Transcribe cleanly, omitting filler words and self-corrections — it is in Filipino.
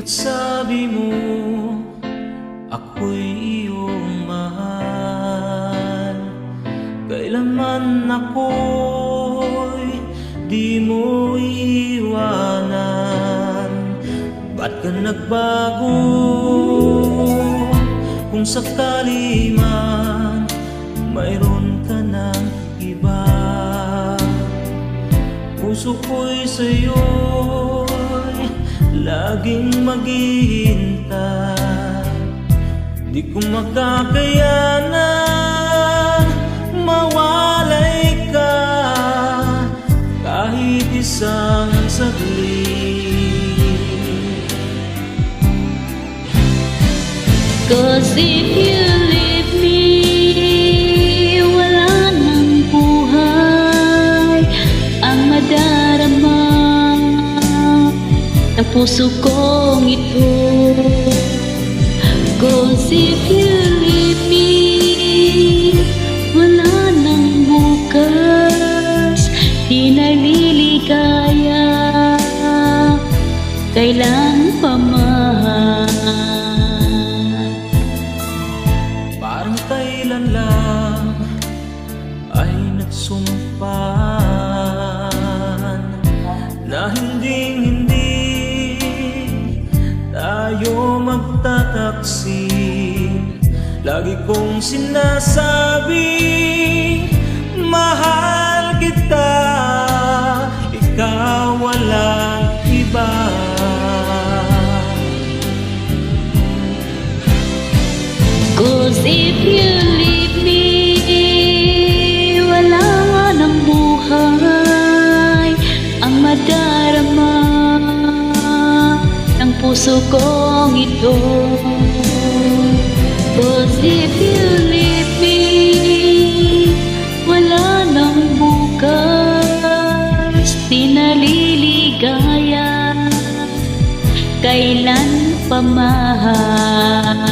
At sabi mo, ako'y iyong mahal. Kailanman ako'y di mo iiwanan. Ba't ka nagbago? Kung sakali man mayroon ka ng iba, puso ko'y sa'yo'y laging maghihintay. Di ko makakayanan mawalay ka kahit isang saglit. 'Cause if you leave me, wala nang buhay ang madarama ng puso kong ito. 'Cause if you leave me, wala nang bukas, di naliligaya kailan pa man. Parang kailan lang ay nagsumpahan na hindi tayo magtataksin. Lagi kong sinasabi, mahal kita, ikaw walang iba. Cause if you leave me, wala nang buhay ang madarama ng puso kong ito. Cause if you leave me, wala nang bukas, di naliligaya kailan pa man.